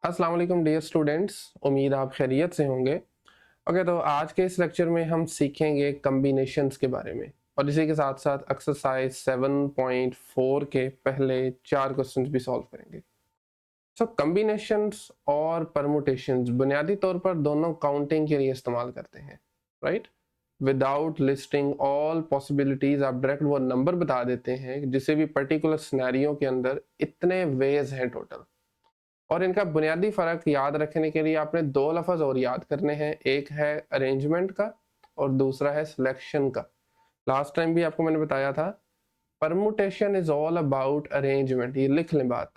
अस्सलाम वालेकुम dear students, उम्मीद आप खैरियत से होंगे। ओके, तो आज के इस लेक्चर में हम सीखेंगे कम्बिनेशंस के बारे में और इसी के साथ साथ एक्सरसाइज 7.4 के पहले 4 क्वेश्चंस भी सॉल्व करेंगे। सो कम्बिनेशंस और परमुटेशंस बुनियादी तौर पर दोनों काउंटिंग के लिए इस्तेमाल करते हैं, right. Without listing all possibilities आप डायरेक्ट वो नंबर बता देते हैं जिसे भी पर्टिकुलर सिनेरियो के अंदर इतने वेज हैं टोटल। और इनका बुनियादी फ़र्क याद रखने के लिए आपने दो लफ्ज़ और याद करने हैं, एक है अरेंजमेंट का और दूसरा है सिलेक्शन का। लास्ट टाइम भी आपको मैंने बताया था, permutation is all about arrangement, ये लिख लें बात।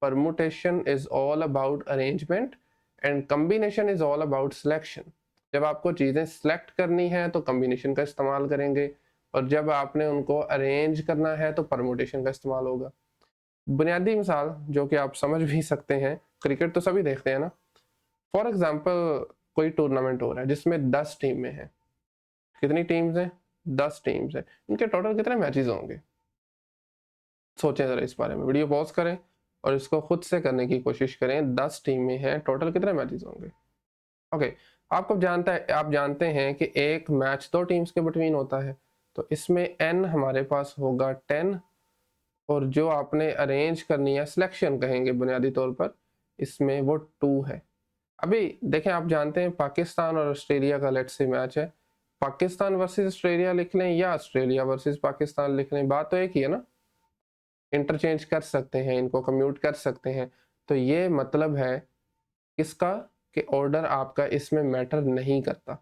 Permutation is all about arrangement and combination is all about selection. जब आपको चीज़ें सेलेक्ट करनी है तो कम्बिनेशन का इस्तेमाल करेंगे और जब आपने उनको अरेंज करना है तो परमुटेशन का इस्तेमाल होगा। बुनियादी मिसाल जो कि आप समझ भी सकते हैं, क्रिकेट तो सभी देखते हैं ना। फॉर एग्जांपल कोई टूर्नामेंट हो रहा है जिसमें 10 टीमें हैं। कितनी टीम्स हैं? 10 टीम्स हैं। इनके टोटल कितने मैचेस होंगे? सोचें ज़रा इस बारे में, वीडियो पॉज करें और इसको खुद से करने की कोशिश करें। 10 टीमें हैं, टोटल कितने मैचेस होंगे? ओके, आप जानते हैं कि एक मैच दो टीम्स के बिटवीन होता है, तो इसमें एन हमारे पास होगा 10 और जो आपने अरेंज करनी है, सिलेक्शन कहेंगे बुनियादी तौर पर, इसमें वो 2 है। अभी देखें, आप जानते हैं पाकिस्तान और ऑस्ट्रेलिया का लेट्स से मैच है। पाकिस्तान वर्सेस ऑस्ट्रेलिया लिख लें या ऑस्ट्रेलिया वर्सेस पाकिस्तान लिख लें, बात तो एक ही है ना। इंटरचेंज कर सकते हैं, इनको कम्यूट कर सकते हैं। तो ये मतलब है किसका, कि ऑर्डर आपका इसमें मैटर नहीं करता।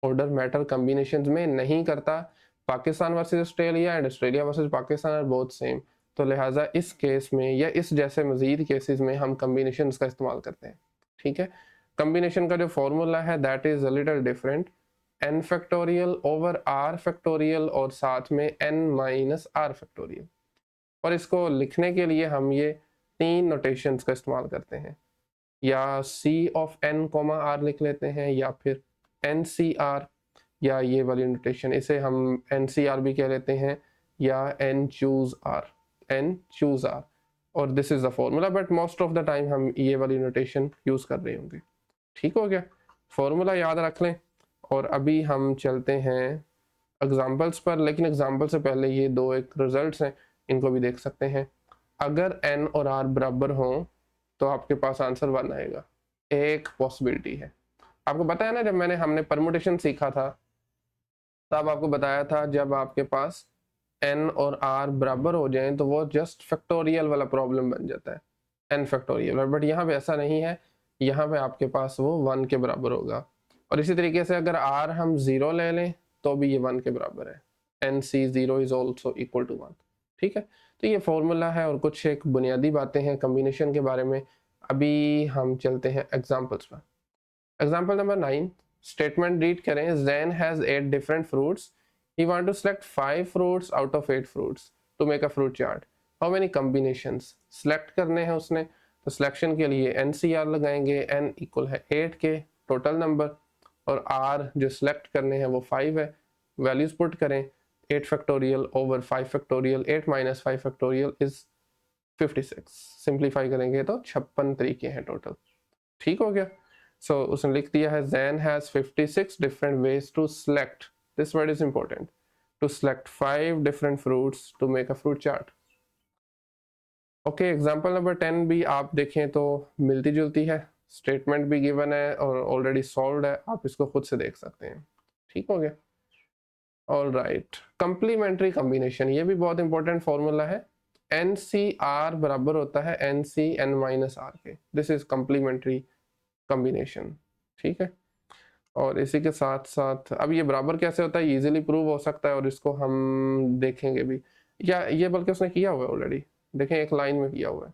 ऑर्डर मैटर कॉम्बिनेशंस में नहीं करता। Pakistan versus Australia and Australia versus Pakistan are both same. तो लिहाजा इस केस में या इस जैसे मजीद केसेस में हम कॉम्बिनेशंस का इस्तेमाल करते हैं। ठीक है, कॉम्बिनेशन का जो फॉर्मूला है that is a little different. n factorial over r factorial और साथ में n माइनस r फैक्टोरियल। और इसको लिखने के लिए हम ये 3 नोटेशंस का इस्तेमाल करते हैं, या c of n comma r लिख लेते हैं या फिर ncr, या ये वाली नोटेशन इसे हम ncr भी कह लेते हैं या n चूज r। और this is the formula, but most of the time हम ये वाली नोटेशन यूज कर रहे होंगे। ठीक हो गया, फॉर्मूला याद रख लें। और अभी हम चलते हैं एग्जाम्पल्स पर, लेकिन एग्जाम्पल से पहले ये दो एक रिजल्ट्स हैं, इनको भी देख सकते हैं। अगर n और r बराबर हों तो आपके पास आंसर 1 आएगा। एक पॉसिबिलिटी है। आपको पता है ना, जब हमने परमुटेशन सीखा था तब आपको बताया था जब आपके पास n और r बराबर हो जाएं तो वो जस्ट फैक्टोरियल वाला प्रॉब्लम बन जाता है, n फैक्टोरियल। बट यहाँ पे ऐसा नहीं है, यहाँ पे आपके पास वो 1 के बराबर होगा। और इसी तरीके से अगर r हम 0 ले लें तो भी ये 1 के बराबर है। nc0 is also equal to 1। ठीक है, तो ये फॉर्मूला है और कुछ एक बुनियादी बातें हैं कम्बिनेशन के बारे में। अभी हम चलते हैं एग्जाम्पल्स पर। एग्जाम्पल नंबर 9, स्टेटमेंट रीड करें। Zen has 8 different fruits. He want to select 5 fruits out of 8 fruits to make a fruit chart. How many combinations? select करने हैं उसने, तो सिलेक्शन के लिए NCR लगाएंगे। n इक्वल है 8 के टोटल नंबर और r जो सिलेक्ट करने हैं वो 5 है। वैल्यूज पुट करें, 8 factorial over 5 factorial, 8 minus 5 factorial is 56। Simplify करेंगे तो 56 तरीके हैं टोटल। ठीक हो गया। So उसने लिख दिया है Zen has 56 different ways to select. This word is important. To select 5 different fruits to make a fruit chart. Okay, example number 10 भी आप देखें तो मिलती जुलती है। स्टेटमेंट भी गिवन है और ऑलरेडी सॉल्व है, आप इसको खुद से देख सकते हैं। ठीक हो गया। ऑल राइट, कंप्लीमेंट्री कॉम्बिनेशन, ये भी बहुत इंपॉर्टेंट फॉर्मूला है। NCR बराबर होता है NC n माइनस R के। This is complementary combination. ठीक है, और इसी के साथ साथ अब ये बराबर कैसे होता है, इजीली प्रूव हो सकता है और इसको हम देखेंगे भी, या ये बल्कि उसने किया हुआ है ऑलरेडी। देखें, एक लाइन में किया हुआ है,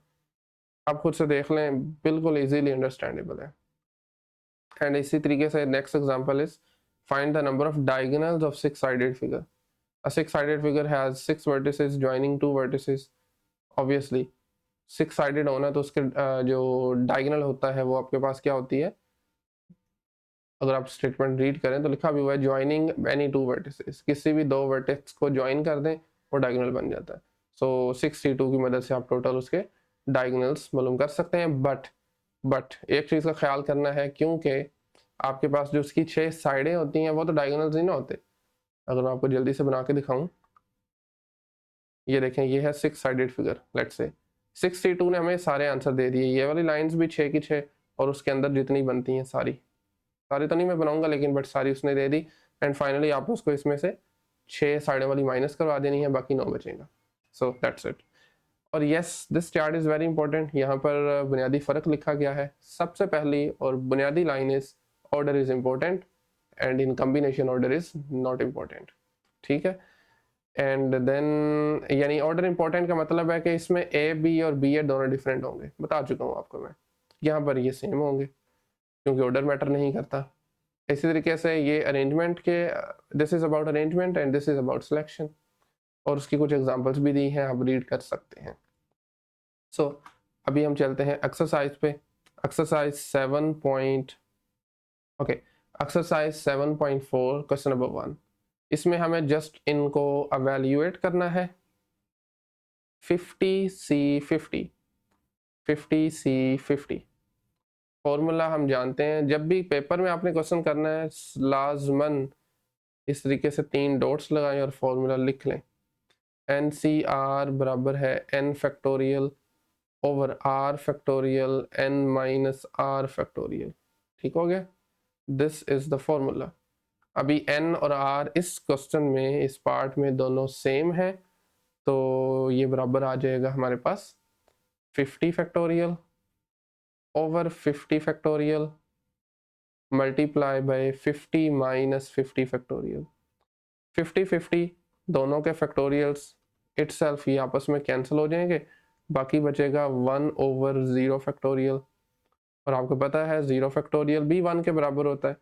आप खुद से देख लें, बिल्कुल इजीली अंडरस्टैंडेबल है। एंड इसी तरीके से next example is find the number of diagonals of 6 sided figure. A 6 sided figure has 6 vertices joining 2 vertices. Obviously 6 sided होना तो उसके जो डायगोनल होता है वो आपके पास क्या होती है, अगर आप स्टेटमेंट रीड करें तो लिखा भी हुआ है ज्वाइनिंग एनी 2 वर्टिसेस, किसी भी 2 वर्टेक्स को ज्वाइन कर दें वो डायगोनल बन जाता है। सो 62 की मदद से आप टोटल उसके डायगोनल्स मालूम कर सकते हैं। बट बट एक चीज़ का ख्याल करना है, क्योंकि आपके पास जो उसकी 6 साइडें होती हैं वो तो डायगोनल्स नहीं ना होते। अगर मैं आपको जल्दी से बना के दिखाऊं, ये देखें, ये है 6 साइडेड फिगर, लेट्स से 62 ने हमें सारे आंसर दे दिए। ये वाली लाइंस भी 6 की 6 और उसके अंदर जितनी बनती हैं सारी तो नहीं मैं बनाऊंगा, लेकिन बट सारी उसने दे दी। एंड फाइनली आपको उसको इसमें से 6 साइडें वाली माइनस करवा देनी है, बाकी 9 बचेगा। So that's it. और yes, this chart is very important. यहाँ पर बुनियादी फ़र्क लिखा गया है। सबसे पहली और बुनियादी line is order is important and in combination order is not important. ठीक है। एंड देन यानी ऑर्डर इंपॉर्टेंट का मतलब है कि इसमें ए बी और बी ए दोनों डिफरेंट होंगे, बता चुका हूँ आपको मैं। यहाँ पर ये सेम होंगे क्योंकि ऑर्डर मैटर नहीं करता। इसी तरीके से ये अरेंजमेंट के, this is about arrangement and this is about selection, और उसकी कुछ एग्जांपल्स भी दी हैं, आप रीड कर सकते हैं। सो अभी हम चलते हैं एक्सरसाइज पे। Exercise 7.4 question number 1। इसमें हमें जस्ट इनको अवेल्यूएट करना है। 50C50 50C50 फॉर्मूला हम जानते हैं। जब भी पेपर में आपने क्वेश्चन करना है, लाजमन इस तरीके से 3 डॉट्स लगाएं और फॉर्मूला लिख लें। NCR बराबर है n factorial over r factorial n minus r factorial. ठीक हो गया। This is the formula. अभी n और r इस क्वेश्चन में, इस पार्ट में दोनों सेम है, तो ये बराबर आ जाएगा हमारे पास 50 factorial over 50 factorial multiply bye 50 minus 50 factorial. 50-50 दोनों के फैक्टोरियल्स इटसेल्फ ये आपस में कैंसिल हो जाएंगे, बाकी बचेगा 1 ओवर 0 फैक्टोरियल। और आपको पता है 0 फैक्टोरियल भी 1 के बराबर होता है।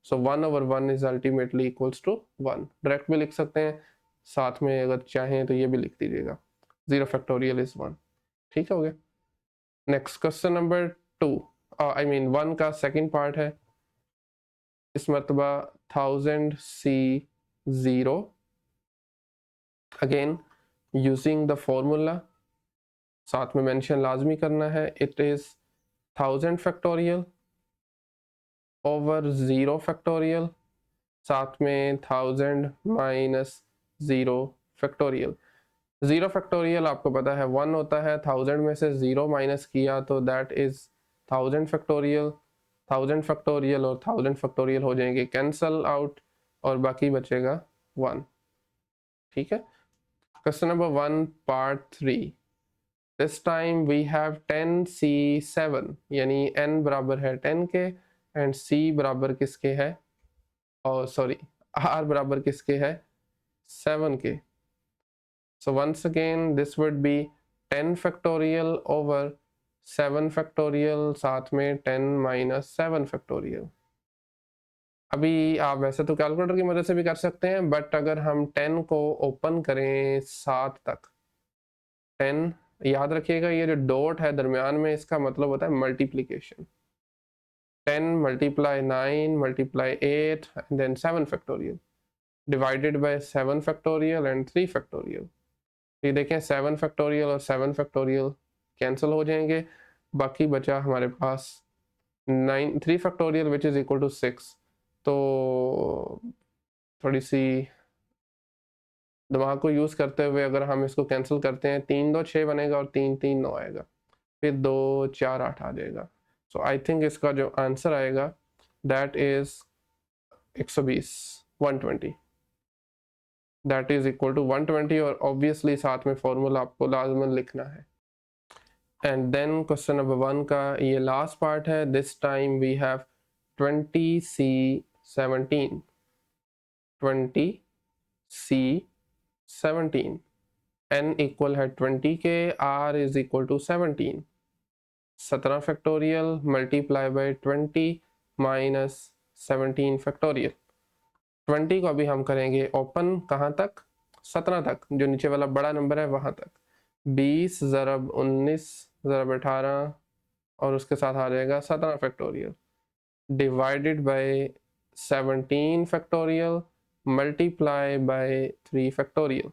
So 1 over 1 is ultimately equals to 1। Direct भी लिख सकते हैं, साथ में अगर चाहें तो ये भी लिख दीजिएगा, 0 फैक्टोरियल इज 1। ठीक हो गया। Next question number 2, I mean 1 का सेकंड पार्ट है। इस मरतबा 1000C0 again using the formula, साथ में मेंशन लाजमी करना है। It is 1000 factorial over 0 factorial, साथ में 1000 माइनस 0 फैक्टोरियल। 0 फैक्टोरियल आपको पता है 1 होता है, 1000 में से 0 माइनस किया तो दैट इज 1000 फैक्टोरियल। 1000 फैक्टोरियल और 1000 फैक्टोरियल हो जाएंगे कैंसल आउट और बाकी बचेगा 1। ठीक है। Question number 1 part 3। This time we have 10C7 यानी n बराबर है 10 के एंड c बराबर किसके है, और सॉरी r बराबर किसके है, 7 के। So once again this would be 10 factorial over 7 factorial, साथ में 10 माइनस 7 फैक्टोरियल। अभी आप वैसे तो कैलकुलेटर की मदद से भी कर सकते हैं, बट अगर हम 10 को ओपन करें 7 तक, 10 याद रखिएगा ये जो डॉट है दरमियान में, इसका मतलब होता है multiplication. 10 multiply 9 multiply 8 and then 7 factorial divided by 7 factorial and 3 factorial. ये देखें 7 फैक्टोरियल और 7 फैक्टोरियल कैंसिल हो जाएंगे, बाकी बचा हमारे पास 3 factorial which is equal to 6। तो थोड़ी सी दिमाग को यूज़ करते हुए अगर हम इसको कैंसिल करते हैं, 3 2 6 बनेगा और 3 3 9 आएगा, फिर 2 4 8 आ जाएगा। सो आई थिंक इसका जो आंसर आएगा that is 120 120, that is equal to 120। और ऑब्वियसली साथ में फॉर्मूला आपको लाजमन लिखना है। एंड देन क्वेश्चन नंबर 1 का ये लास्ट पार्ट है। This time we have 20C17 20C17 n equal है 20 के, r is equal to 17। 17 factorial multiply by 20 minus 17 factorial. 20 को अभी हम करेंगे ओपन, कहाँ तक, 17 तक, जो नीचे वाला बड़ा नंबर है वहाँ तक। 20 ज़रब 19 ज़रब 18 और उसके साथ आ जाएगा 17 factorial divided bye 17 factorial multiply bye 3 factorial.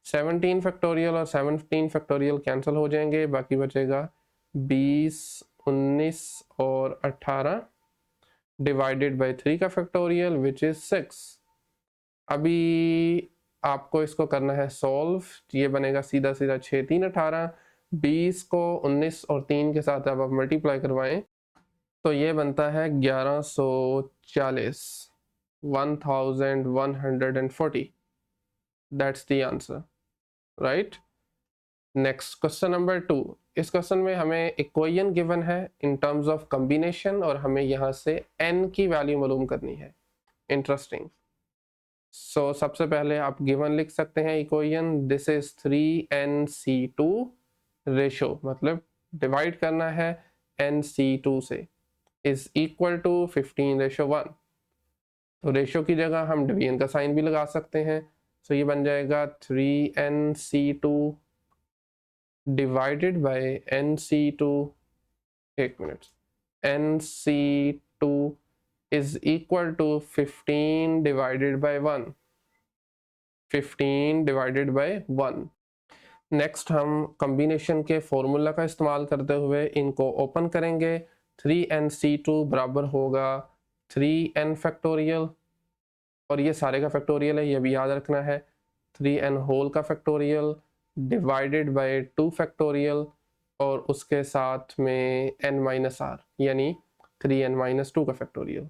17 factorial और 17 फैक्टोरियल कैंसिल हो जाएंगे, बाकी बचेगा 20 19 19 और 18 डिवाइडेड बाई 3 का फैक्टोरियल विच इज 6। अभी आपको इसको करना है सॉल्व। ये बनेगा सीधा सीधा 6 3 18, 20 को 19 और 3 के साथ अब आप मल्टीप्लाई करवाएं तो ये बनता है 1140, 1140। That's the answer, right. Next question number 2। इस क्वेश्चन में हमें इक्वेशन गिवन है इन टर्म्स ऑफ कॉम्बिनेशन और हमें यहाँ से n की वैल्यू मालूम करनी है। इंटरेस्टिंग। सो सबसे पहले आप गिवन लिख सकते हैं equation, this is 3nc2 ratio, मतलब डिवाइड करना है nc2 से, इज इक्वल टू 15:1। तो रेशो की जगह हम डिवीजन का साइन भी लगा सकते हैं। सो ये बन जाएगा 3nc2 डिवाइडेड बाय nc2, एक minute, nc2 is equal to 15 divided by 1, 15 divided by 1। Next हम कॉम्बिनेशन के फॉर्मूला का इस्तेमाल करते हुए इनको ओपन करेंगे। 3nc2 बराबर होगा 3n फैक्टोरियल, और ये सारे का फैक्टोरियल है, ये भी याद रखना है। 3n होल का फैक्टोरियल डिवाइडेड बाय 2 फैक्टोरियल और उसके साथ में n माइनस r यानी 3n-2 का factorial.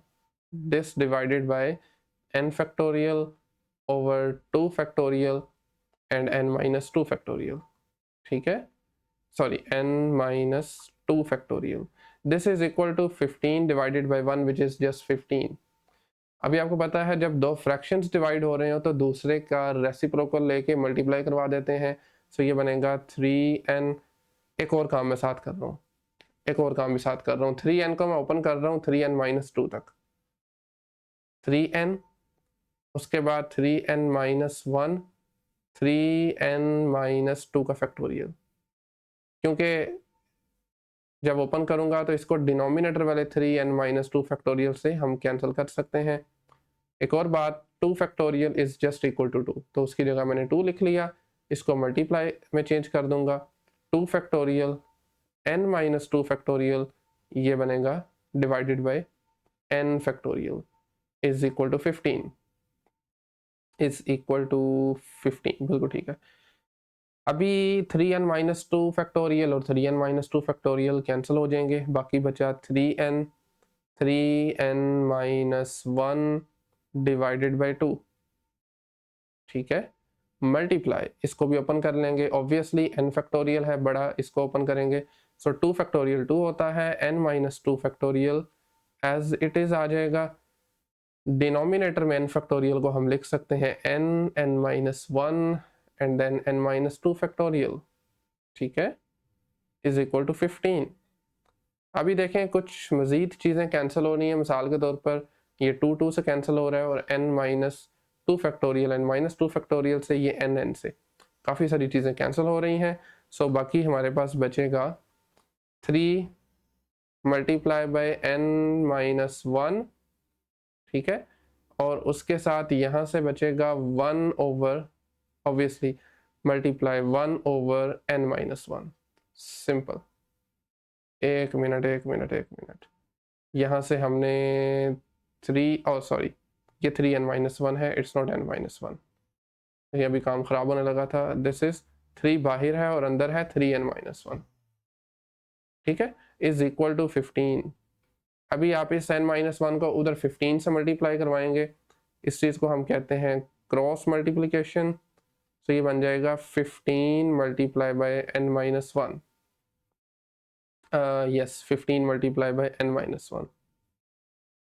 This divided by n factorial over 2 factorial and n-2 factorial, ठीक है, sorry n-2 factorial. This is equal to 15 divided by 1 which is just 15। अभी आपको पता है जब दो फ्रैक्शंस डिवाइड हो रहे हो तो दूसरे का रेसिप्रोकल लेके मल्टीप्लाई करवा देते हैं। सो ये बनेगा 3n। एक और काम मैं साथ कर रहा हूँ, एक और काम भी साथ कर रहा हूँ। 3n को मैं ओपन कर रहा हूँ 3n-2 तक, 3n, उसके बाद 3n-1, 3n-2 का फैक्टोरियल। क्योंकि जब ओपन करूंगा तो इसको डिनोमिनेटर वाले 3n-2 फैक्टोरियल से हम कैंसिल कर सकते हैं। एक और बात, 2 factorial is just equal to 2, तो उसकी जगह मैंने 2 लिख लिया। इसको मल्टीप्लाई में चेंज कर दूंगा, 2 फैक्टोरियल n-2 फैक्टोरियल, ये बनेगा divided by n factorial is equal to 15, is equal to 15, बिल्कुल ठीक है। अभी 3n-2 फैक्टोरियल और 3n-2 फैक्टोरियल कैंसिल हो जाएंगे, बाकी बचा 3n-1 डिवाइडेड बाय 2, ठीक है, मल्टीप्लाई, इसको भी ओपन कर लेंगे। ऑब्वियसली n फैक्टोरियल है बड़ा, इसको ओपन करेंगे। सो 2 फैक्टोरियल 2 होता है, n-2 factorial as it is आ जाएगा। डिनोमिनेटर में n फैक्टोरियल को हम लिख सकते हैं n-1 and then n-2 factorial, ठीक है, इज इक्वल टू 15। अभी देखें कुछ मजीद चीज़ें कैंसिल हो रही हैं। मिसाल के तौर पर ये 2 से कैंसिल हो रहा है और n-2 फैक्टोरियल, n-2 फैक्टोरियल से ये n से काफ़ी सारी चीज़ें कैंसिल हो रही हैं। सो बाकी हमारे पास बचेगा 3 मल्टीप्लाई बाय n-1, ठीक है, और उसके साथ यहाँ से बचेगा 1 over, obviously multiply 1 over n-1। Simple. एक मिनट, यहाँ से हमने 3, और सॉरी ये 3n-1 है, इट्स नॉट n-1, ये अभी काम खराब होने लगा था। दिस इज 3 बाहर है और अंदर है 3n-1, ठीक है, इज इक्वल टू 15। अभी आप इस n-1 को उधर 15 से मल्टीप्लाई करवाएंगे, इस चीज़ को हम कहते हैं क्रॉस मल्टीप्लिकेशन। तो ये बन जाएगा 15 multiply by n-1, yes 15 multiply by n-1,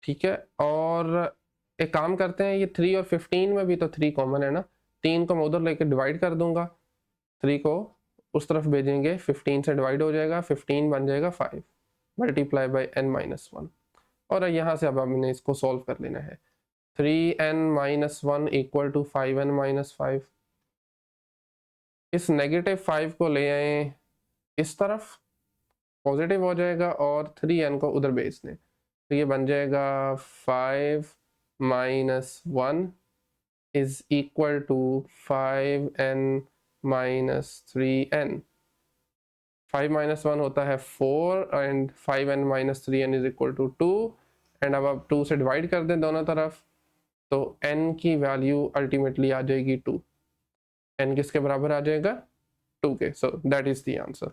ठीक है। और एक काम करते हैं, ये 3 और 15 में भी तो 3 कॉमन है ना, 3 को मैं उधर लेके डिवाइड कर दूंगा, 3 को उस तरफ भेजेंगे, 15 से डिवाइड हो जाएगा, 15 बन जाएगा 5 मल्टीप्लाई बाय n-1। और यहाँ से अब हमने इसको सॉल्व कर लेना है। 3n-1 इक्वल टू 5n-5, इस नेगेटिव 5 को ले आए इस तरफ, पॉजिटिव हो जाएगा, और 3n को उधर भेज दें, तो ये बन जाएगा 5-1 is equal to 5n-3n। 5 minus 1 होता है 4 and 5n minus 3n is equal to 2 and अब आप 2 से डिवाइड कर दें दोनों तरफ तो n की वैल्यू अल्टीमेटली आ जाएगी 2। n किसके बराबर आ जाएगा 2 के। So that is the answer.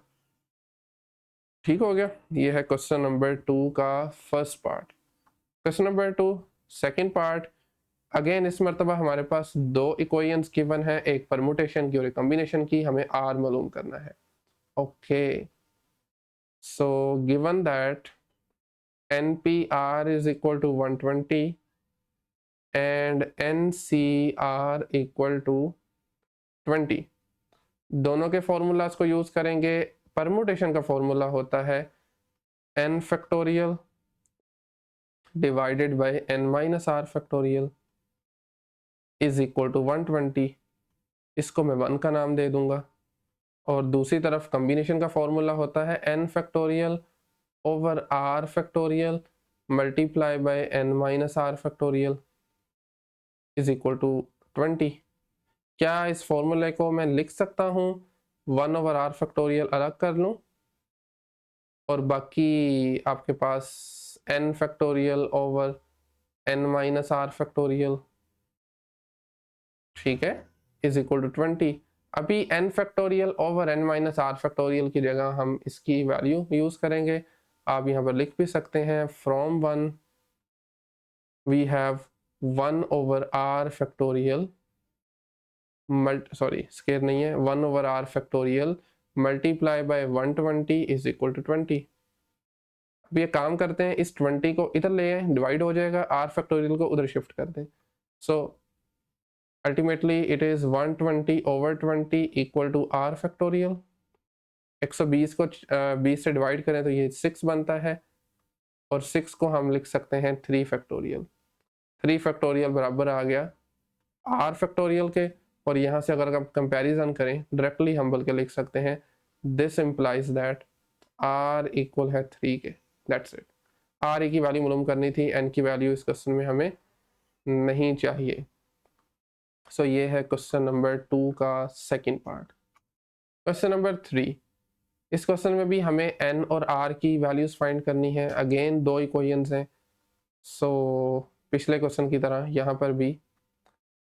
ठीक हो गया। ये है क्वेश्चन नंबर 2 का first part. Question number 2 second part. Again इस मरतबा हमारे पास दो इक्वेशंस गिवन है, एक परमुटेशन की और एक कॉम्बिनेशन की। हमें r मालूम करना है। Okay, so given that NPR is equal to 120 and NCR equal to 20, दोनों के फॉर्मूलाज को यूज करेंगे। परमुटेशन का फॉर्मूला होता है n factorial divided by n minus r factorial is equal to 120। इसको मैं 1 का नाम दे दूंगा। और दूसरी तरफ कॉम्बिनेशन का फॉर्मूला होता है n factorial over r factorial multiply by n minus r factorial is equal to 20। क्या इस फॉर्मूले को मैं लिख सकता हूँ 1 ओवर r फैक्टोरियल अलग कर लूँ और बाकी आपके पास n factorial over n minus r factorial, ठीक है, इज इक्वल टू 20। अभी n factorial over n minus r factorial की जगह हम इसकी वैल्यू यूज करेंगे। आप यहाँ पर लिख भी सकते हैं from 1 we have 1 over r factorial sorry square नहीं है, 1 over r factorial multiply by 120 is equal to 20। अब ये काम करते हैं, इस 20 को इधर ले आए, डिवाइड हो जाएगा, r फैक्टोरियल को उधर शिफ्ट कर दें। So ultimately it is 120 over 20 equal to r factorial. 120 को 20 से डिवाइड करें तो ये 6 बनता है और 6 को हम लिख सकते हैं 3 फैक्टोरियल। 3 फैक्टोरियल बराबर आ गया r फैक्टोरियल के। और यहाँ से अगर हम कंपैरिजन करें डायरेक्टली हम बल्कि लिख सकते हैं this implies that r equal है 3 के। That's it. r की वैल्यू मालूम करनी थी, n की वैल्यू इस क्वेश्चन में हमें नहीं चाहिए। सो ये है क्वेश्चन नंबर 2 का सेकंड पार्ट। क्वेश्चन नंबर 3, इस क्वेश्चन में भी हमें n और r की वैल्यूज फाइंड करनी है। अगेन दो इक्वेशंस हैं। सो पिछले क्वेश्चन की तरह यहाँ पर भी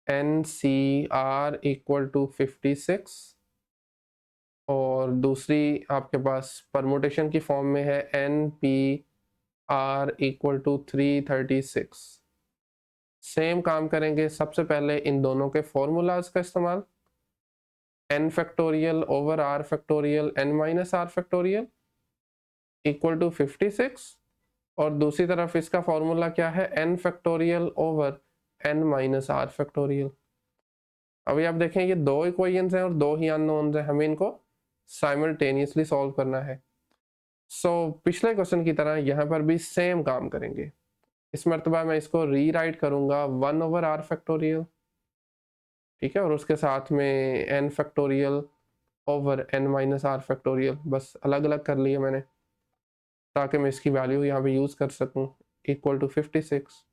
NCR इक्वल टू 56 और दूसरी आपके पास परमुटेशन की फॉर्म में है NPR इक्वल टू 336। सेम काम करेंगे। सबसे पहले इन दोनों के फॉर्मूलाज का इस्तेमाल, n factorial over r factorial n minus r factorial equal to 56 और दूसरी तरफ इसका फॉर्मूला क्या है n factorial over n minus r factorial. अभी आप देखें ये दो इक्वेशंस हैं और दो ही अननोन्स हैं, हमें इनको साइमल्टेनियसली सॉल्व करना है। सो पिछले क्वेश्चन की तरह यहाँ पर भी सेम काम करेंगे। इस मरतबा मैं इसको रीराइट करूंगा 1 ओवर r फैक्टोरियल, ठीक है, और उसके साथ में n factorial over n minus r factorial, बस अलग अलग कर लिया मैंने ताकि मैं इसकी वैल्यू यहाँ पे यूज कर सकूँ, इक्वल टू 56।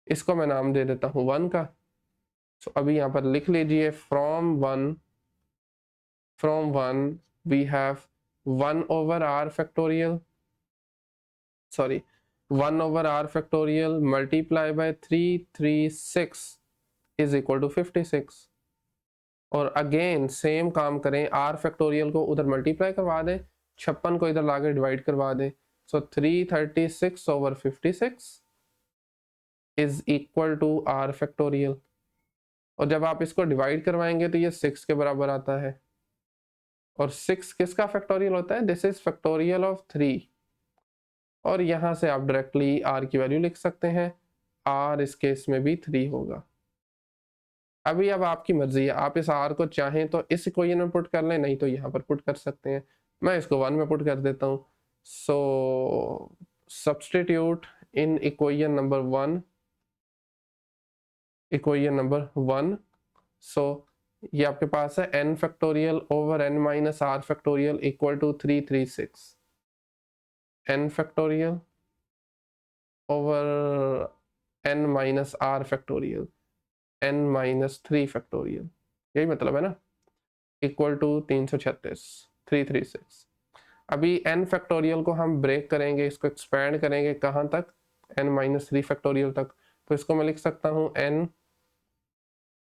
इसको मैं नाम दे देता हूँ 1 का। सो अभी यहाँ पर लिख लीजिए from 1 we have 1 over r factorial sorry 1 over r factorial multiply by 336 is equal to 56। और अगेन सेम काम करें, r फैक्टोरियल को उधर मल्टीप्लाई करवा दें, 56 को इधर लाकर डिवाइड करवा दें। So 336 over 56 is equal to r factorial. और जब आप इसको डिवाइड करवाएंगे तो ये 6 के बराबर आता है। और 6 किसका फैक्टोरियल होता है? This is factorial of 3। और यहाँ से आप डायरेक्टली r की वैल्यू लिख सकते हैं। r इस केस में भी 3 होगा। अभी अब आपकी मर्जी है, आप इस r को चाहें तो इस इक्वेशन में पुट कर लें, नहीं तो यहाँ पर पुट कर सकते हैं। मैं इसको 1 में पुट कर देता हूँ। So substitute in equation number 1। So ये आपके पास है n factorial over n minus r factorial equal to 336। n factorial over n minus r factorial n minus 3 factorial, यही मतलब है ना, इक्वल टू 336 336। अभी n फैक्टोरियल को हम ब्रेक करेंगे, इसको एक्सपैंड करेंगे कहाँ तक, n माइनस 3 फैक्टोरियल तक। तो इसको मैं लिख सकता हूँ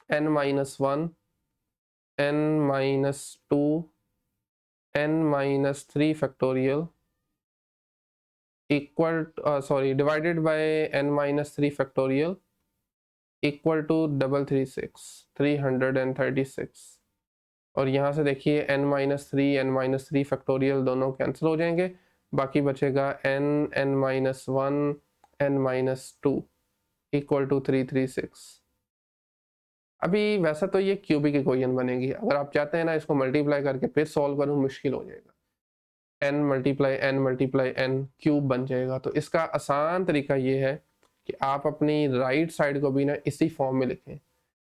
n minus 1, n minus 2, n minus 3 factorial equal divided by n minus 3 factorial equal to 336 और यहाँ से देखिए n माइनस 3 फैक्टोरियल दोनों कैंसिल हो जाएंगे, बाकी बचेगा n minus 1 n minus 2 equal to 336। अभी वैसा तो ये क्यूबिक इक्वेशन बनेगी, अगर आप चाहते हैं ना इसको मल्टीप्लाई करके फिर सॉल्व करूँ मुश्किल हो जाएगा, n मल्टीप्लाई n क्यूब बन जाएगा। तो इसका आसान तरीका ये है कि आप अपनी राइट साइड को भी ना इसी फॉर्म में लिखें।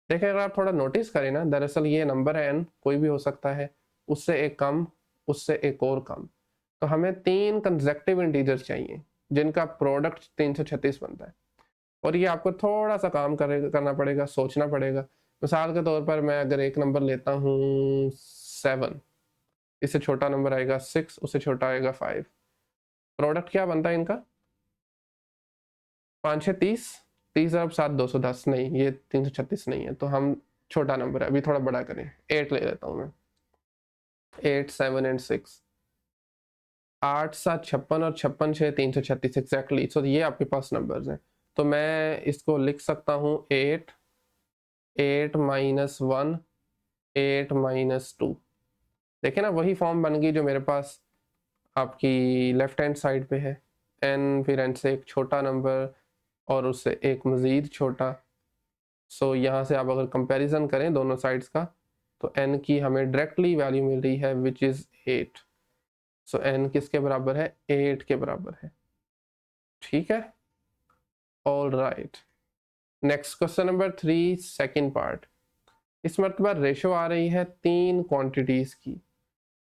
देखिए अगर आप थोड़ा नोटिस करें ना, दरअसल ये नंबर है n, कोई भी हो सकता है, उससे एक कम, उससे एक और कम। तो हमें 3 कंसेक्टिव इंटीजर्स चाहिए जिनका प्रोडक्ट 336 बनता है, और ये आपको थोड़ा सा काम करना पड़ेगा, सोचना पड़ेगा। मिसाल के तौर पर मैं अगर एक नंबर लेता हूँ 7, इससे छोटा नंबर आएगा 6, उससे छोटा आएगा 5, प्रोडक्ट क्या बनता है इनका, 5 6 30, 30 अरब 7 210, नहीं ये 336 नहीं है, तो हम छोटा नंबर है, अभी थोड़ा बड़ा करें, 8 ले लेता हूँ मैं, 8 7 एंड 6, 8 7 56 और 56 6 336 एग्जैक्टली। सो ये आपके पास नंबर्स हैं, तो मैं इसको लिख सकता हूँ 8 माइनस 1 8 माइनस 2। देखिए ना वही फॉर्म बन गई जो मेरे पास आपकी लेफ्ट हैंड साइड पे है, n फिर n से एक छोटा नंबर और उससे एक मज़ीद छोटा। सो यहाँ से आप अगर कंपैरिजन करें दोनों साइड्स का, तो n की हमें डायरेक्टली वैल्यू मिल रही है विच इज़ 8। सो n किसके बराबर है, 8 के बराबर है। ठीक है, all right. Next question number 3 second part. इस मरतबा रेशो आ रही है 3 क्वांटिटीज़ की,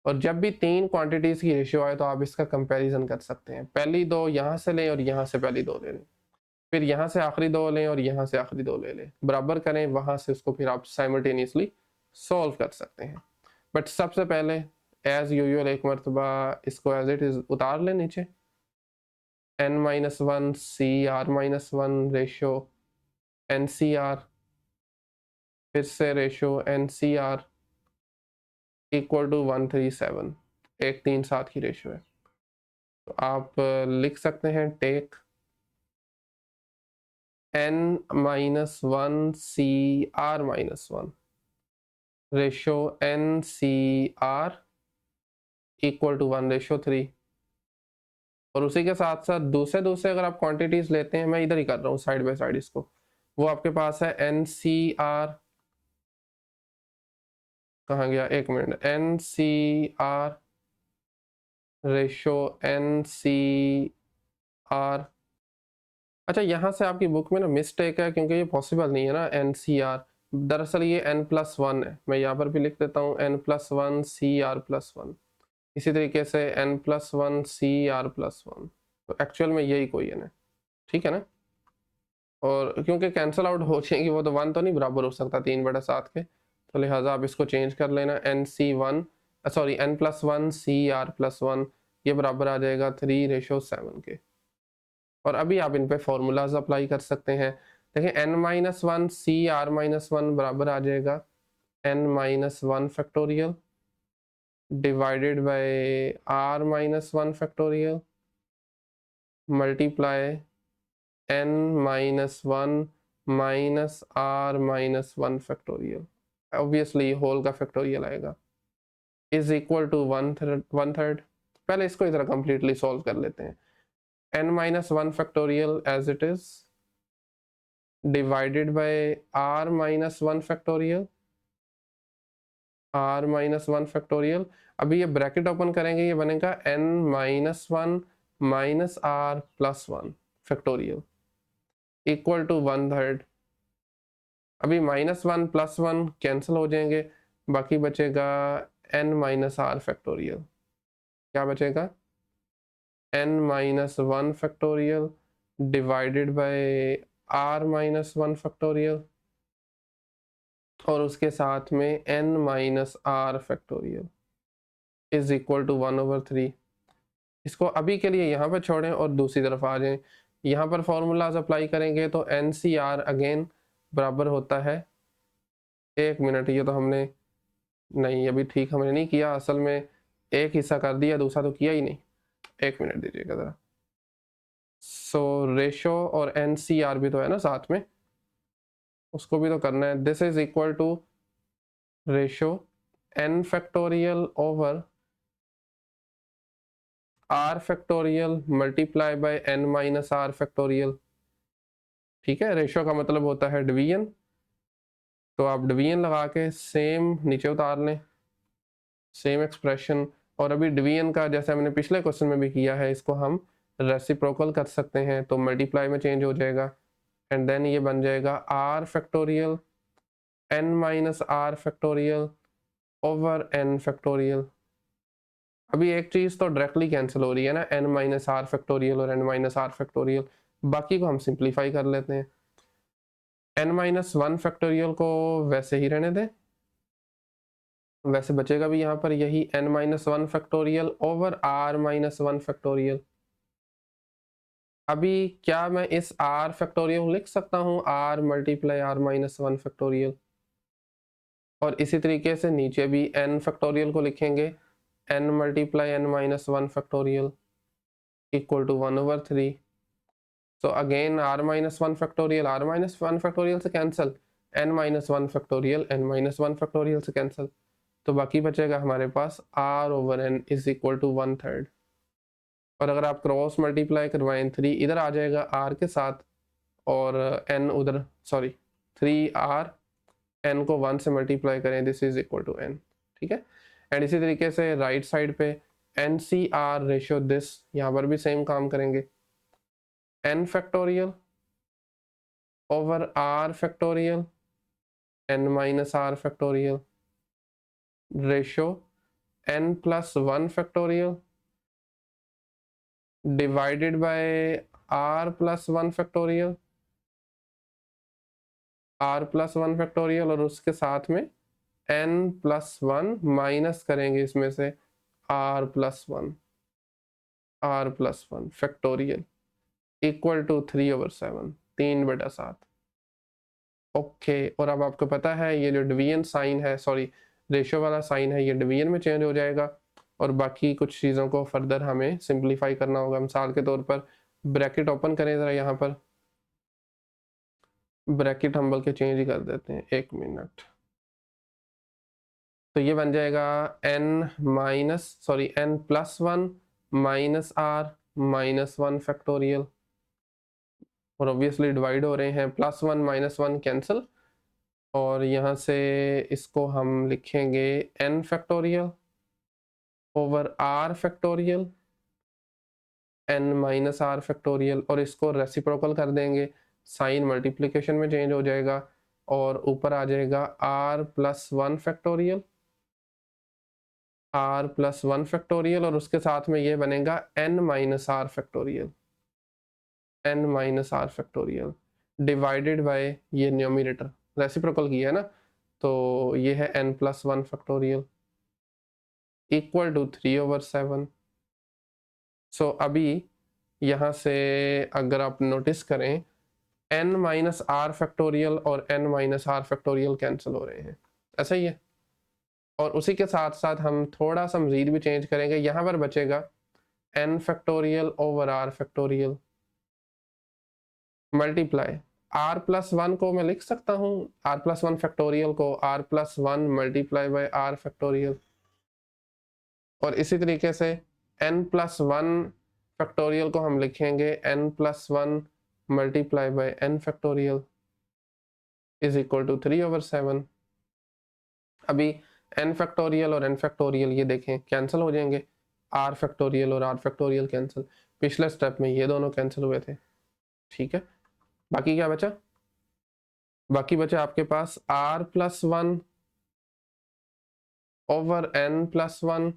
और जब भी 3 क्वांटिटीज़ की रेशियो आए तो आप इसका कंपैरिजन कर सकते हैं। पहली 2 यहाँ से लें और यहाँ से पहली 2 ले लें, फिर यहाँ से आखिरी 2 लें और यहाँ से आखिरी 2 ले लें, बराबर करें, वहाँ से उसको फिर आप साइमल्टेनियसली सॉल्व कर सकते हैं। बट सबसे पहले एज यूजुअल एक मरतबा इसको एज इट इज़ उतार लें नीचे, n minus 1 C R minus 1 ratio N C R, फिर से ratio N C R equal to 137, 137 की रेशो है। तो आप लिख सकते हैं take n minus 1 C R minus 1 ratio N C R equal to 1:3। और उसी के साथ साथ दूसरे अगर आप क्वांटिटीज लेते हैं, मैं इधर ही कर रहा हूँ साइड बाय साइड इसको, वो आपके पास है एन सी आर, कहाँ गया, एक minute, N C R ratio N C R. अच्छा यहाँ से आपकी बुक में ना मिस्टेक है, क्योंकि ये पॉसिबल नहीं है ना एन सी आर, दरअसल ये n+1 है। मैं यहाँ पर भी लिख देता हूँ n+1 सी आर प्लस 1, इसी तरीके से n+1 सी आर प्लस 1। तो एक्चुअल में यही क्वेश्चन है, ठीक है ना। और क्योंकि कैंसिल आउट हो जाएंगी वो, तो 1 तो नहीं बराबर हो सकता 3/7 के, तो लिहाजा आप इसको चेंज कर लेना, n+1 सी आर प्लस 1 ये बराबर आ जाएगा 3:7 के। और अभी आप इन पे फॉर्मूलाज अप्लाई कर सकते हैं। देखिए n-1 सी आर माइनस 1 बराबर आ जाएगा n-1 factorial divided by r-1 factorial multiply n-1 minus r-1 factorial, obviously whole का फैक्टोरियल आएगा, इज इक्वल टू 1/3। पहले इसको इधर कंप्लीटली सॉल्व कर लेते हैं। n-1 factorial as it is divided by r-1 factorial, r-1 factorial. अभी ये ब्रैकेट ओपन करेंगे, ये बनेगा n-1 minus r+1 factorial equal to 1/3। अभी -1 +1 कैंसिल हो जाएंगे, बाकी बचेगा n-r फैक्टोरियल। क्या बचेगा, n-1 factorial divided by r-1 factorial और उसके साथ में n-r factorial is equal to 1/3। इसको अभी के लिए यहाँ पर छोड़ें और दूसरी तरफ आ जाएं। यहाँ पर फॉर्मूलाज अप्लाई करेंगे तो NCR अगेन बराबर होता है, एक मिनट, ये तो हमने नहीं, अभी ठीक हमने नहीं किया, असल में एक हिस्सा कर दिया, दूसरा तो किया ही नहीं। एक मिनट दीजिएगा ज़रा। सो रेशो और NCR भी तो है ना साथ में, उसको भी तो करना है। This is equal to ratio n factorial over r factorial multiply by n minus r factorial. ठीक है, रेशो का मतलब होता है डिवीजन, तो आप डिवीजन लगा के सेम नीचे उतार लें, सेम एक्सप्रेशन। और अभी डिवीजन का जैसे हमने पिछले क्वेश्चन में भी किया है, इसको हम रेसिप्रोकल कर सकते हैं, तो मल्टीप्लाई में चेंज हो जाएगा एंड देन ये बन जाएगा r factorial n minus r factorial over n factorial. अभी एक चीज तो डायरेक्टली कैंसिल हो रही है ना, n माइनस आर फैक्टोरियल और n माइनस आर फैक्टोरियल, बाकी को हम सिंप्लीफाई कर लेते हैं। n माइनस वन फैक्टोरियल को वैसे ही रहने दें, वैसे बचेगा भी यहाँ पर यही n minus one factorial over r minus one factorial. अभी क्या मैं इस r फैक्टोरियल लिख सकता हूँ r multiply r minus one factorial, और इसी तरीके से नीचे भी n फैक्टोरियल को लिखेंगे n multiply n minus one factorial equal to 1/3। So again r minus 1 factorial, r minus 1 factorial से cancel, n minus 1 factorial, n minus 1 factorial से कैंसिल, तो बाकी बचेगा हमारे पास r over n is equal to 1/3। और अगर आप क्रॉस मल्टीप्लाई करवाएं 3 इधर आ जाएगा r के साथ और n उधर, सॉरी 3r, n को 1 से मल्टीप्लाई करें, this is equal to n। ठीक है, एंड इसी तरीके से राइट साइड पे NCR रेशियो दिस, यहाँ पर भी सेम काम करेंगे, n factorial over r factorial n minus r factorial ratio n plus one factorial divided by r plus one factorial, r plus one factorial, और उसके साथ में n प्लस वन माइनस करेंगे इसमें से r plus one factorial equal to 3/7, 3/7। Okay, और अब आपको पता है ये जो डिवीजन साइन है, सॉरी रेशियो वाला साइन है, ये डिवीजन में चेंज हो जाएगा, और बाकी कुछ चीज़ों को फर्दर हमें सिंप्लीफाई करना होगा। मिसाल के तौर पर ब्रैकेट ओपन करें ज़रा, यहाँ पर ब्रैकेट हम बल्कि चेंज ही कर देते हैं, एक मिनट। तो ये बन जाएगा n plus one minus R minus one factorial, और ऑब्वियसली डिवाइड हो रहे हैं, plus one minus one cancel, और यहाँ से इसको हम लिखेंगे n factorial over r factorial n minus R factorial, और इसको रेसिप्रोकल कर देंगे, साइन मल्टीप्लिकेशन में चेंज हो जाएगा, और ऊपर आ जाएगा r plus one factorial, r plus one factorial, और उसके साथ में ये बनेगा n minus R factorial, n minus R factorial divided by ये न्यूमरेटर रेसिप्रोकल किया है ना, तो ये है n plus one factorial equal to 3/7। So अभी यहाँ से अगर आप नोटिस करें, n माइनस आर फैक्टोरियल और n minus R factorial cancel हो रहे हैं, ऐसा ही है। और उसी के साथ साथ हम थोड़ा सा मजीद भी चेंज करेंगे, यहाँ पर बचेगा n factorial over r factorial multiply r plus one को मैं लिख सकता हूँ, r प्लस वन फैक्टोरियल को r plus one multiply by r factorial, और इसी तरीके से n प्लस वन फैक्टोरियल को हम लिखेंगे n plus one multiply by n factorial is equal to 3/7। अभी n फैक्टोरियल और n फैक्टोरियल ये देखें कैंसिल हो जाएंगे, r फैक्टोरियल और r फैक्टोरियल कैंसिल, पिछले स्टेप में ये दोनों कैंसिल हुए थे। ठीक है, बाकी क्या बचा, बाकी बचा आपके पास r plus one over n plus one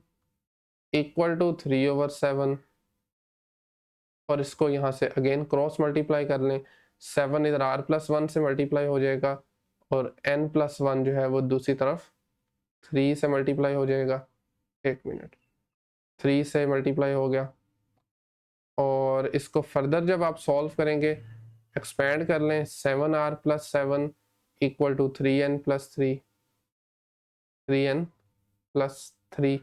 equal to 3/7, और इसको यहाँ से अगेन क्रॉस मल्टीप्लाई कर लें, 7 इधर r प्लस वन से मल्टीप्लाई हो जाएगा, और n प्लस वन जो है वो दूसरी तरफ 3 से मल्टीप्लाई हो जाएगा, एक मिनट, 3 से मल्टीप्लाई हो गया, और इसको फर्दर जब आप सॉल्व करेंगे, एक्सपेंड कर लें, 7r plus 7 equal to 3n plus 3, 3n plus 3।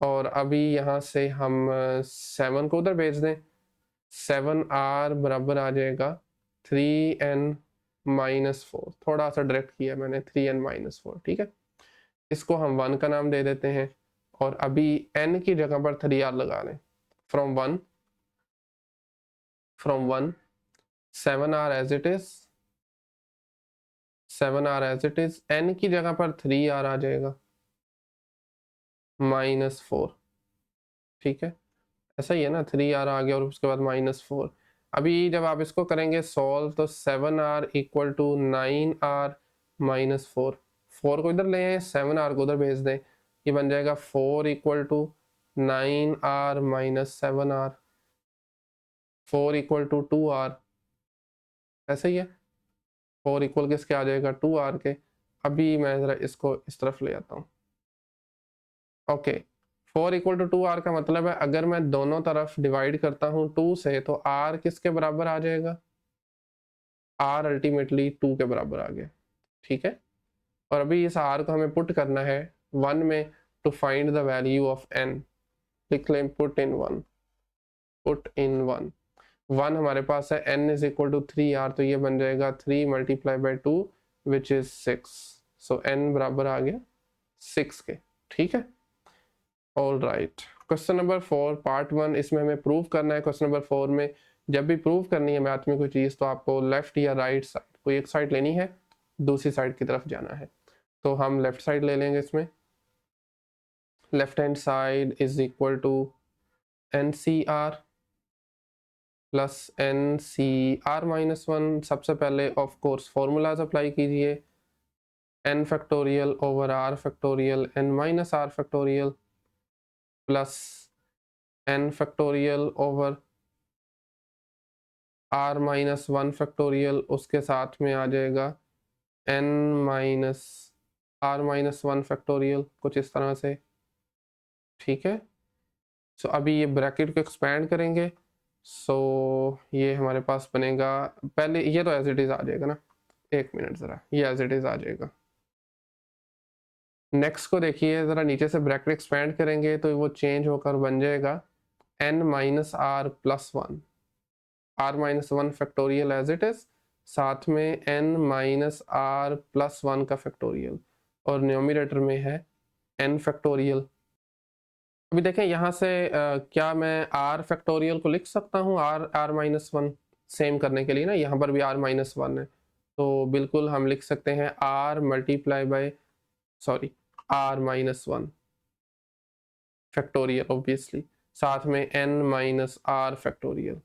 और अभी यहाँ से हम 7 को उधर भेज दें, 7r बराबर आ जाएगा 3n माइनस 4। थोड़ा सा डायरेक्ट किया मैंने, 3n माइनस 4, ठीक है। इसको हम 1 का नाम दे देते हैं और अभी n की जगह पर 3r लगा लें। From 1 7r as it is, 7r as it is, n की जगह पर 3r आ जाएगा माइनस 4, ठीक है। ऐसा ही है ना, 3r आ गया और उसके बाद माइनस 4। अभी जब आप इसको करेंगे सॉल्व तो 7r equal to 9r minus 4। 4 को इधर ले आए, 7r को उधर भेज दें, ये बन जाएगा 4 equal to 9r minus 7r, 4 equal to 2r। ऐसा ही है, 4 इक्वल किसके आ जाएगा, 2r के। अभी मैं ज़रा इसको इस तरफ ले आता हूँ। ओके, 4 इक्वल टू 2r का मतलब है अगर मैं दोनों तरफ डिवाइड करता हूँ 2 से तो r किसके बराबर आ जाएगा, r अल्टीमेटली 2 के बराबर आ गया, ठीक है। और अभी इस r को हमें पुट करना है 1 में, to find the value of n। लिख लें पुट इन 1, पुट इन 1। 1 हमारे पास है, n is equal to 3r, तो ये बन जाएगा 3 multiply by 2 which is 6। So n बराबर आ गया 6 के, ठीक है। All right, question number 4 part 1, इसमें हमें प्रूव करना है। क्वेश्चन नंबर 4 में जब भी प्रूव करनी है मैथ में कोई चीज़ तो आपको लेफ्ट या राइट साइड, कोई एक साइड लेनी है, दूसरी साइड की तरफ जाना है। तो हम लेफ्ट साइड ले लेंगे। इसमें left hand side is equal to NCR plus NCR minus 1। सबसे पहले ऑफ कोर्स फॉर्मूलाज अप्लाई कीजिए, n factorial over r factorial n minus r factorial plus n factorial over r minus 1 factorial, उसके साथ में आ जाएगा n minus r minus 1 factorial, कुछ इस तरह से, ठीक है। सो अभी ये ब्रैकेट को एक्सपैंड करेंगे, सो ये हमारे पास बनेगा, पहले ये तो एज इट इज आ जाएगा ना, एक मिनट ज़रा, ये एज इट इज आ जाएगा। नेक्स्ट को देखिए ज़रा, नीचे से ब्रैकेट एक्सपैंड करेंगे तो वो चेंज होकर बन जाएगा n minus r plus 1, r minus 1 factorial as it is, साथ में n माइनस r प्लस 1 का फैक्टोरियल, और न्यूमरेटर में है n फैक्टोरियल। अभी देखें यहाँ से क्या मैं r फैक्टोरियल को लिख सकता हूँ, r माइनस 1 सेम करने के लिए ना, यहाँ पर भी r माइनस 1 है, तो बिल्कुल हम लिख सकते हैं r multiply by, sorry, r minus 1 factorial obviously, साथ में n माइनस r फैक्टोरियल,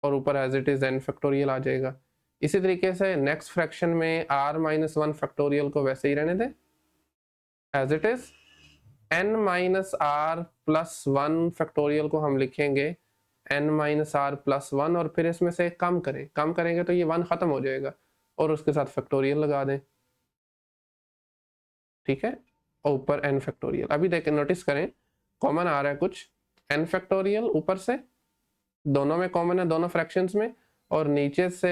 और ऊपर as it is n factorial आ जाएगा। इसी तरीके से नेक्स्ट फ्रैक्शन में r माइनस 1 फैक्टोरियल को वैसे ही रहने दें as it is, n minus r plus 1 factorial को हम लिखेंगे n माइनस r प्लस 1, और फिर इसमें से कम करें, कम करेंगे तो ये 1 खत्म हो जाएगा और उसके साथ फैक्टोरियल लगा दें, ठीक है। और ऊपर n फैक्टोरियल, अभी देखें नोटिस करें कॉमन आ रहा है कुछ, n फैक्टोरियल ऊपर से, दोनों में कॉमन है, दोनों फ्रैक्शंस में, और नीचे से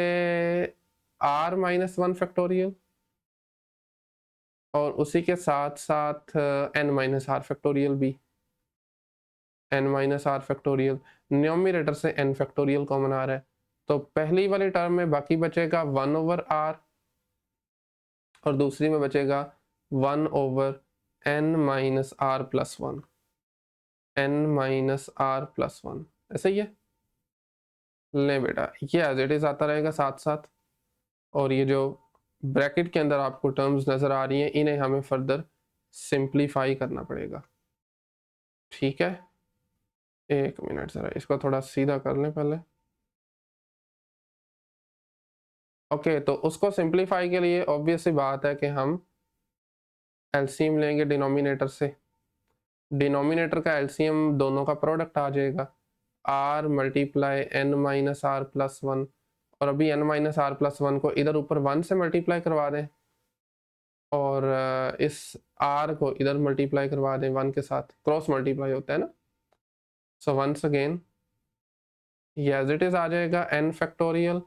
r माइनस 1 फैक्टोरियल, और उसी के साथ साथ n माइनस r फैक्टोरियल भी, n minus r factorial, numerator से n फैक्टोरियल कॉमन आ रहा है, तो पहली वाली टर्म में बाकी बचेगा 1 ओवर r, और दूसरी में बचेगा 1 over n minus r plus 1, n minus r plus 1, ऐसा ही है। ले बेटा, ये एज इट इज आता रहेगा साथ साथ, और ये जो ब्रैकेट के अंदर आपको टर्म्स नज़र आ रही हैं इन्हें हमें फर्दर सिंप्लीफाई करना पड़ेगा, ठीक है। एक मिनट ज़रा इसको थोड़ा सीधा कर लें पहले। ओके, तो उसको सिंप्लीफाई के लिए ऑब्वियस सी बात है कि हम एलसीएम लेंगे डिनोमिनेटर से, डिनोमिनेटर का एलसीएम दोनों का प्रोडक्ट आ जाएगा, r multiply n minus R plus 1, और अभी n माइनस आर प्लस 1 को इधर ऊपर 1 से मल्टीप्लाई करवा दें, और इस r को इधर मल्टीप्लाई करवा दें 1 के साथ, क्रॉस मल्टीप्लाई होता है ना। सो वंस अगेन ये एज इट इज आ जाएगा n factorial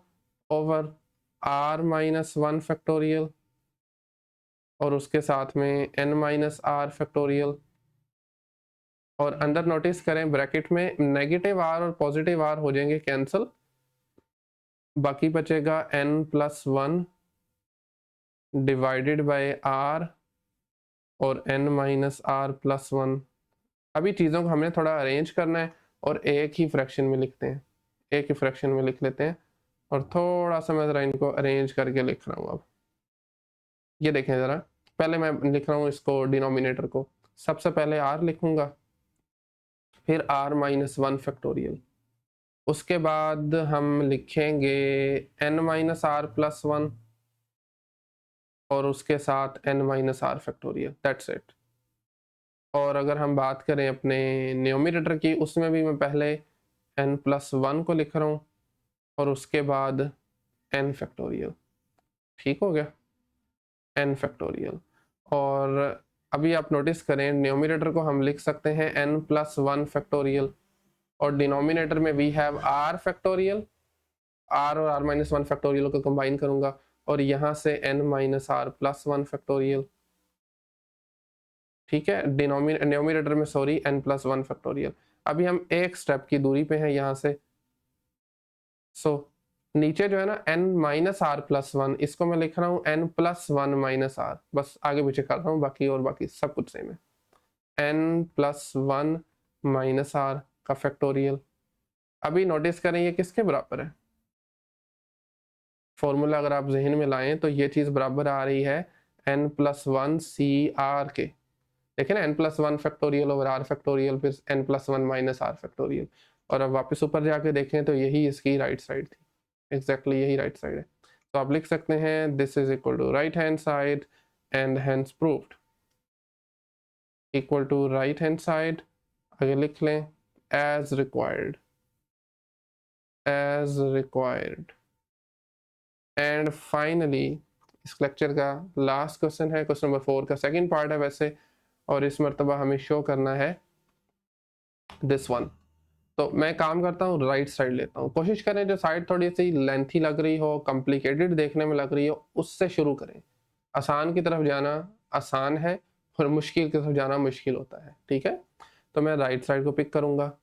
over r minus 1 factorial और उसके साथ में n माइनस r फैक्टोरियल, और अंदर नोटिस करें ब्रैकेट में नेगेटिव r और पॉजिटिव r हो जाएंगे कैंसिल, बाकी बचेगा n plus 1 divided by r और n माइनस r प्लस 1। अभी चीज़ों को हमने थोड़ा अरेंज करना है और एक ही फ्रैक्शन में लिखते हैं, एक ही फ्रैक्शन में लिख लेते हैं और थोड़ा सा मैं ज़रा इनको अरेंज करके लिख रहा हूँ। अब ये देखें ज़रा, पहले मैं लिख रहा हूँ इसको डिनोमिनेटर को, सबसे पहले r लिखूंगा, फिर r माइनस 1 फैक्टोरियल, उसके बाद हम लिखेंगे n माइनस r प्लस 1 और उसके साथ n minus r factorial, that's it. और अगर हम बात करें अपने न्यूमरेटर की, उसमें भी मैं पहले n प्लस 1 को लिख रहा हूँ और उसके बाद n फैक्टोरियल, ठीक हो गया, n फैक्टोरियल। और अभी आप नोटिस करें न्यूमरेटर को हम लिख सकते हैं n प्लस 1 फैक्टोरियल और डिनोमिनेटर में we have r factorial, r और r माइनस 1 फैक्टोरियल को कंबाइन करूंगा और यहाँ से n minus r plus 1 factorial, ठीक है, न्यूमरेटर में सॉरी n प्लस 1 फैक्टोरियल। अभी हम एक स्टेप की दूरी पे हैं यहाँ से, सो नीचे जो है ना n माइनस आर प्लस 1, इसको मैं लिख रहा हूँ n प्लस 1 माइनस आर, बस आगे पीछे कर रहा हूँ, बाकी और बाकी सब कुछ सेम है, n प्लस 1 माइनस आर का फैक्टोरियल। अभी नोटिस करें ये किसके बराबर है, फॉर्मूला अगर आप जहन में लाएं तो ये चीज़ बराबर आ रही है n प्लस 1 सी आर के, देखें ना n plus 1 factorial over r factorial फिर n plus 1 minus R factorial. और अब वापस ऊपर जाके देखें तो यही इसकी राइट साइड थी, एग्जैक्टली यही राइट साइड है। तो आप लिख सकते हैं this is equal to right hand side and hence proved, equal to right hand side, आगे लिख लें as required, as required. And finally इस लेक्चर का लास्ट क्वेश्चन है, क्वेश्चन नंबर 4 का सेकंड पार्ट है वैसे, और इस मरतबा हमें शो करना है दिस वन। तो मैं काम करता हूँ राइट साइड लेता हूँ, कोशिश करें जो साइड थोड़ी सी लेंथी लग रही हो, कॉम्प्लिकेटेड देखने में लग रही हो, उससे शुरू करें। आसान की तरफ जाना आसान है और मुश्किल की तरफ जाना मुश्किल होता है, ठीक है। तो मैं राइट साइड को पिक करूंगा,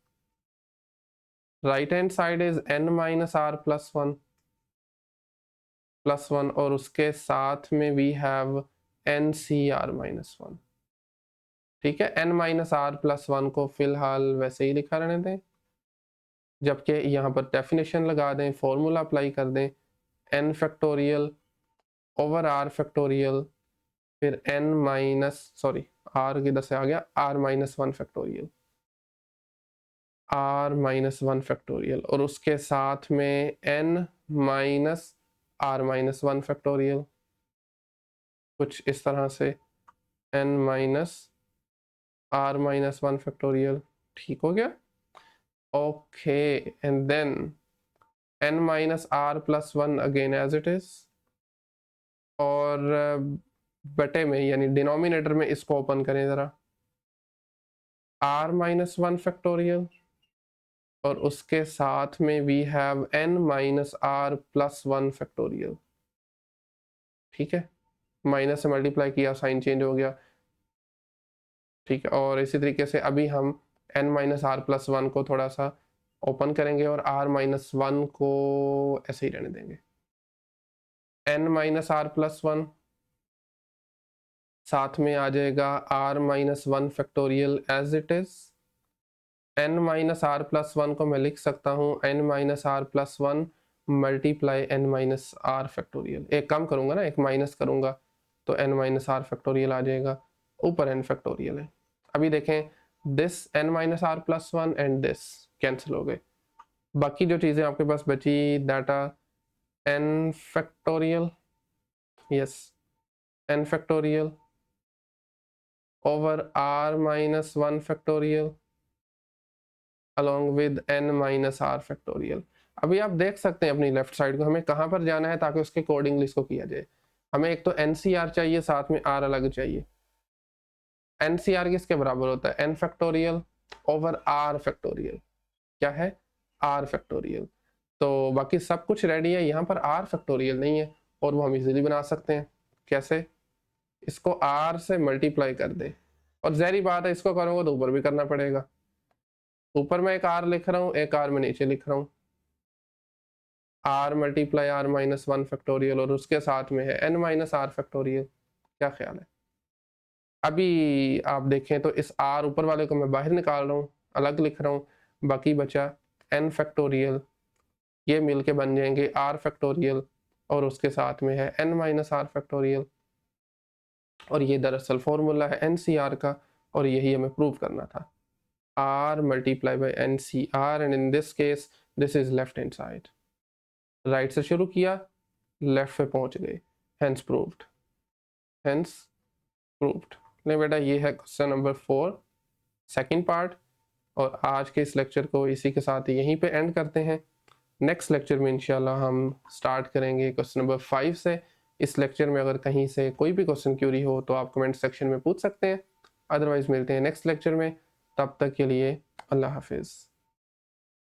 right hand side is n minus R plus 1 और उसके साथ में we have n C R minus 1, ठीक है। n माइनस आर प्लस 1 को फिलहाल वैसे ही लिखा रहने दें, जबकि यहाँ पर डेफिनेशन लगा दें, फॉर्मूला अप्लाई कर दें, n factorial over r factorial फिर n माइनस सॉरी r किधर से आ गया, r minus 1 factorial, r minus 1 factorial और उसके साथ में n minus r minus 1 factorial, कुछ इस तरह से n minus r minus 1 factorial, ठीक हो गया, okay. And then n minus r plus 1 again as it is, और बटे में यानी डिनोमिनेटर में इसको ओपन करें ज़रा, r माइनस 1 फैक्टोरियल और उसके साथ में we have n minus r plus 1 factorial, ठीक है, माइनस से मल्टीप्लाई किया साइन चेंज हो गया, ठीक है। और इसी तरीके से अभी हम n माइनस आर प्लस 1 को थोड़ा सा ओपन करेंगे और r माइनस 1 को ऐसे ही रहने देंगे, n माइनस आर प्लस 1 साथ में आ जाएगा r minus 1 factorial as it is, n minus R plus 1 को मैं लिख सकता हूँ n minus R plus 1 multiply n minus R factorial, एक कम करूँगा ना, एक माइनस करूँगा तो n माइनस आर फैक्टोरियल आ जाएगा, ऊपर n फैक्टोरियल है। अभी देखें this n minus R plus 1 and this cancel हो गए, बाकी जो चीज़ें आपके पास बची that are n factorial, yes n factorial over r minus 1 factorial along with n minus r factorial. अभी आप देख सकते हैं अपनी लेफ्ट साइड को हमें कहाँ पर जाना है ताकि उसके अकॉर्डिंगली इसको किया जाए। हमें एक तो NCR चाहिए, साथ में r अलग चाहिए। NCR किसके बराबर होता है, n factorial over r factorial, क्या है आर फैक्टोरियल। तो बाकी सब कुछ रेडी है, यहाँ पर आर फैक्टोरियल नहीं है और वो हम इजीली बना सकते हैं। कैसे? इसको आर से मल्टीप्लाई कर दे, और जहरी बात है इसको करूँगा तो ऊपर भी करना पड़ेगा। ऊपर मैं एक आर लिख रहा हूँ, एक आर मैं नीचे लिख रहा हूँ, R multiply R minus 1 factorial, और उसके साथ में है एन माइनस आर फैक्टोरियल। क्या ख्याल है? अभी आप देखें तो इस आर ऊपर वाले को मैं बाहर निकाल रहा हूँ, अलग लिख रहा हूँ, बाकी बचा एन फैक्टोरियल, ये मिल के बन जाएंगे आर फैक्टोरियल, और उसके साथ में है एन माइनस आर फैक्टोरियल। और ये दरअसल फॉर्मूला है एन सी आर का, और यही हमें प्रूव करना था, R multiply by N C R, and in this case this is left hand side. Right से शुरू किया, लेफ्ट पे पहुंच गए, हेंस प्रूव्ड, हेंस प्रूव्ड। नहीं बेटा, ये है क्वेश्चन नंबर 4 सेकंड पार्ट। और आज के इस लेक्चर को इसी के साथ यहीं पे एंड करते हैं। नेक्स्ट लेक्चर में इंशाल्लाह हम स्टार्ट करेंगे क्वेश्चन नंबर 5 से। इस लेक्चर में अगर कहीं से कोई भी क्वेश्चन क्यूरी हो तो आप कमेंट सेक्शन में पूछ सकते हैं, अदरवाइज मिलते हैं नेक्स्ट लेक्चर में। तब तक के लिए अल्लाह हाफिज़।